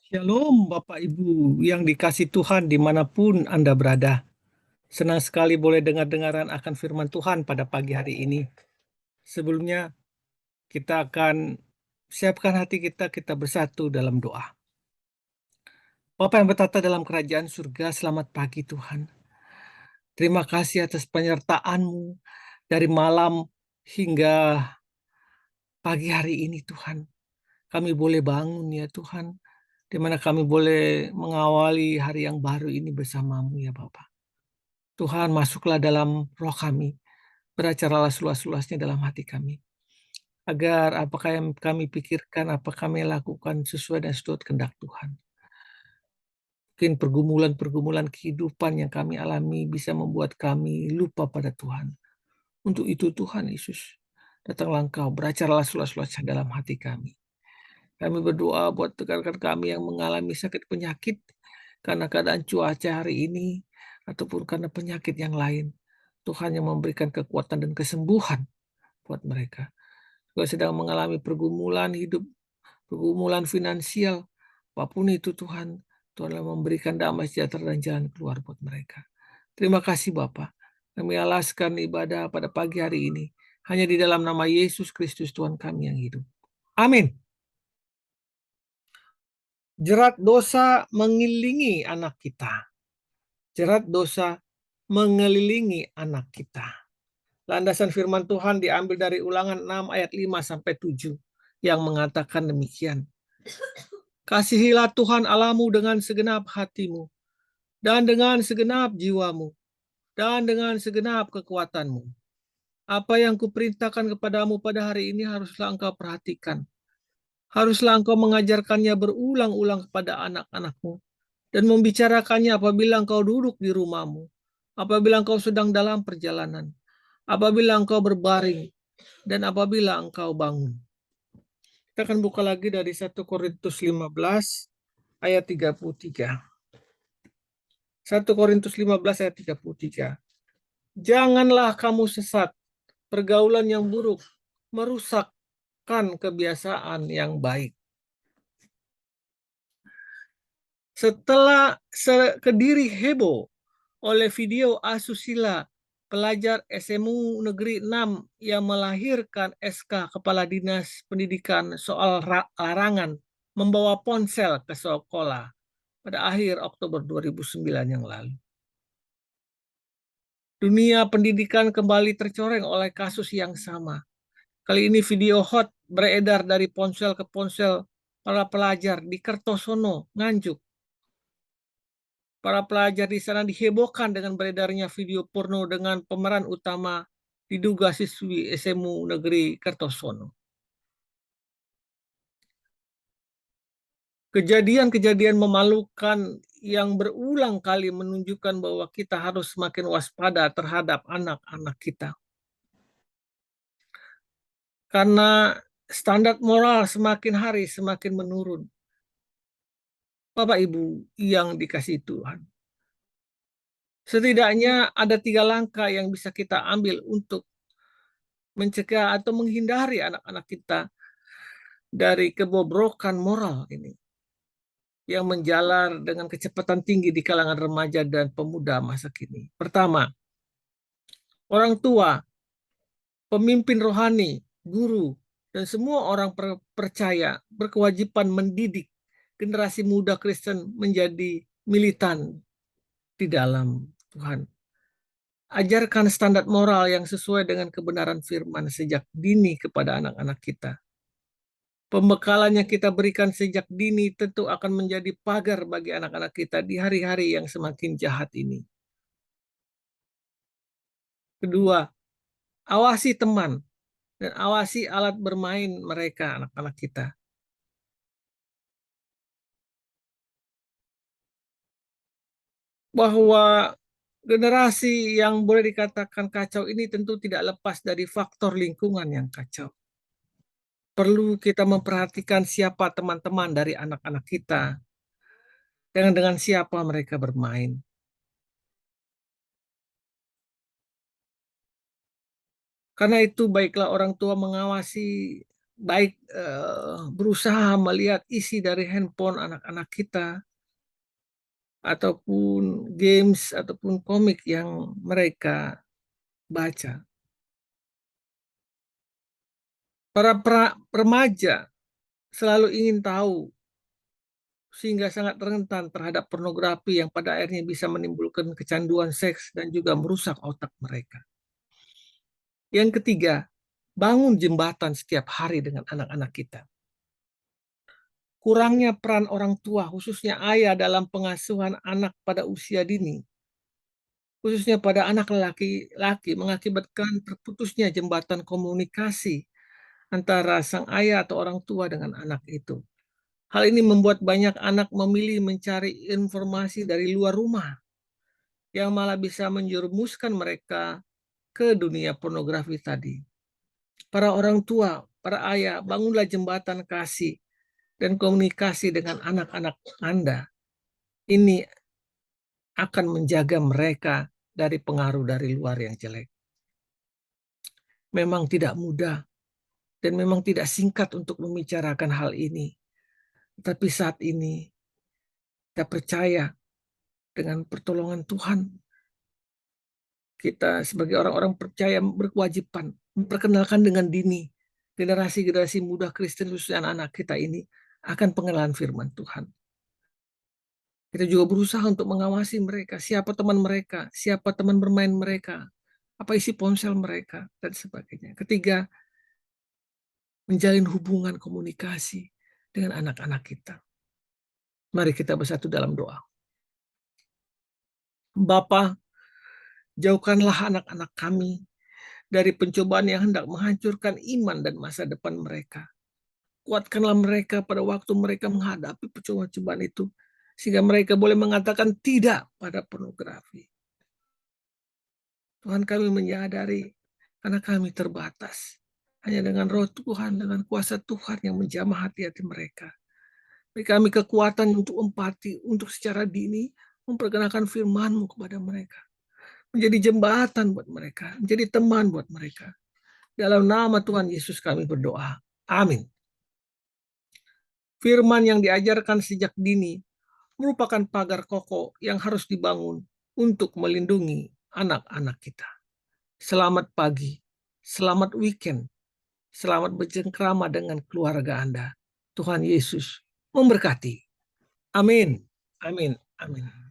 Shalom Bapak Ibu yang dikasih Tuhan dimanapun Anda berada. Senang sekali boleh dengar-dengaran akan firman Tuhan pada pagi hari ini. Sebelumnya kita akan siapkan hati kita, kita bersatu dalam doa. Bapa yang bertata dalam kerajaan surga, selamat pagi Tuhan. Terima kasih atas penyertaan-Mu dari malam hingga pagi hari ini Tuhan. Kami boleh bangun ya Tuhan, di mana kami boleh mengawali hari yang baru ini bersama-Mu ya Bapak. Tuhan, masuklah dalam roh kami, beracaralah seluas-luasnya dalam hati kami, agar apakah yang kami pikirkan, apa kami lakukan sesuai dan seturut kehendak Tuhan. Mungkin pergumulan-pergumulan kehidupan yang kami alami bisa membuat kami lupa pada Tuhan. Untuk itu Tuhan Yesus, datanglah Engkau, beracaralah seluas-luasnya dalam hati kami. Kami berdoa buat rekan-rekan kami yang mengalami sakit penyakit karena keadaan cuaca hari ini, ataupun karena penyakit yang lain. Tuhan yang memberikan kekuatan dan kesembuhan buat mereka. Juga sedang mengalami pergumulan hidup, pergumulan finansial, apapun itu Tuhan, Tuhan yang memberikan damai sejahtera dan jalan keluar buat mereka. Terima kasih Bapa. Kami alaskan ibadah pada pagi hari ini hanya di dalam nama Yesus Kristus Tuhan kami yang hidup. Amin. Jerat dosa mengelilingi anak kita. Jerat dosa mengelilingi anak kita. Landasan firman Tuhan diambil dari Ulangan 6 ayat 5 sampai 7 yang mengatakan demikian. Kasihilah Tuhan Allahmu dengan segenap hatimu dan dengan segenap jiwamu dan dengan segenap kekuatanmu. Apa yang kuperintahkan kepadamu pada hari ini haruslah engkau perhatikan. Haruslah engkau mengajarkannya berulang-ulang kepada anak-anakmu dan membicarakannya apabila engkau duduk di rumahmu, apabila engkau sedang dalam perjalanan, apabila engkau berbaring, dan apabila engkau bangun. Kita akan buka lagi dari 1 Korintus 15 ayat 33. 1 Korintus 15 ayat 33. Janganlah kamu sesat, pergaulan yang buruk merusakkan kebiasaan yang baik. Setelah Kediri heboh oleh video asusila pelajar SMU Negeri 6 yang melahirkan SK Kepala Dinas Pendidikan soal larangan membawa ponsel ke sekolah pada akhir Oktober 2009 yang lalu. Dunia pendidikan kembali tercoreng oleh kasus yang sama. Kali ini video hot beredar dari ponsel ke ponsel para pelajar di Kertosono, Nganjuk. Para pelajar di sana dihebohkan dengan beredarnya video porno dengan pemeran utama diduga siswi SMU Negeri Kertosono. Kejadian-kejadian memalukan yang berulang kali menunjukkan bahwa kita harus semakin waspada terhadap anak-anak kita. Karena standar moral semakin hari semakin menurun. Bapak Ibu yang dikasihi Tuhan. Setidaknya ada 3 langkah yang bisa kita ambil untuk mencegah atau menghindari anak-anak kita dari kebobrokan moral ini yang menjalar dengan kecepatan tinggi di kalangan remaja dan pemuda masa kini. Pertama, orang tua, pemimpin rohani, guru, dan semua orang percaya berkewajiban mendidik generasi muda Kristen menjadi militan di dalam Tuhan. Ajarkan standar moral yang sesuai dengan kebenaran firman sejak dini kepada anak-anak kita. Pembekalan yang kita berikan sejak dini tentu akan menjadi pagar bagi anak-anak kita di hari-hari yang semakin jahat ini. Kedua, awasi teman dan awasi alat bermain mereka, anak-anak kita. Bahwa generasi yang boleh dikatakan kacau ini tentu tidak lepas dari faktor lingkungan yang kacau. Perlu kita memperhatikan siapa teman-teman dari anak-anak kita, dengan siapa mereka bermain. Karena itu baiklah orang tua mengawasi baik berusaha melihat isi dari handphone anak-anak kita, ataupun games, ataupun komik yang mereka baca. Para remaja selalu ingin tahu, sehingga sangat rentan terhadap pornografi yang pada akhirnya bisa menimbulkan kecanduan seks dan juga merusak otak mereka. Yang ketiga, bangun jembatan setiap hari dengan anak-anak kita. Kurangnya peran orang tua, khususnya ayah dalam pengasuhan anak pada usia dini, khususnya pada anak laki-laki, mengakibatkan terputusnya jembatan komunikasi antara sang ayah atau orang tua dengan anak itu. Hal ini membuat banyak anak memilih mencari informasi dari luar rumah, yang malah bisa menjerumuskan mereka ke dunia pornografi tadi. Para orang tua, para ayah, bangunlah jembatan kasih dan komunikasi dengan anak-anak Anda. Ini akan menjaga mereka dari pengaruh dari luar yang jelek. Memang tidak mudah dan memang tidak singkat untuk membicarakan hal ini. Tapi saat ini kita percaya dengan pertolongan Tuhan, kita sebagai orang-orang percaya berkewajiban memperkenalkan dengan dini generasi-generasi muda Kristen, khususnya anak-anak kita ini, akan pengenalan firman Tuhan. Kita juga berusaha untuk mengawasi mereka, siapa teman mereka, siapa teman bermain mereka, apa isi ponsel mereka, dan sebagainya. Ketiga, menjalin hubungan komunikasi dengan anak-anak kita. Mari kita bersatu dalam doa. Bapa, jauhkanlah anak-anak kami dari pencobaan yang hendak menghancurkan iman dan masa depan mereka. Kuatkanlah mereka pada waktu mereka menghadapi percobaan-cobaan itu, sehingga mereka boleh mengatakan tidak pada pornografi. Tuhan, kami menyadari karena kami terbatas. Hanya dengan roh Tuhan, dengan kuasa Tuhan yang menjamah hati-hati mereka. Beri kami kekuatan untuk empati, untuk secara dini memperkenalkan firman-Mu kepada mereka. Menjadi jembatan buat mereka, menjadi teman buat mereka. Dalam nama Tuhan Yesus kami berdoa. Amin. Firman yang diajarkan sejak dini merupakan pagar kokoh yang harus dibangun untuk melindungi anak-anak kita. Selamat pagi, selamat weekend, selamat bercengkrama dengan keluarga Anda. Tuhan Yesus memberkati. Amin. Amin. Amin.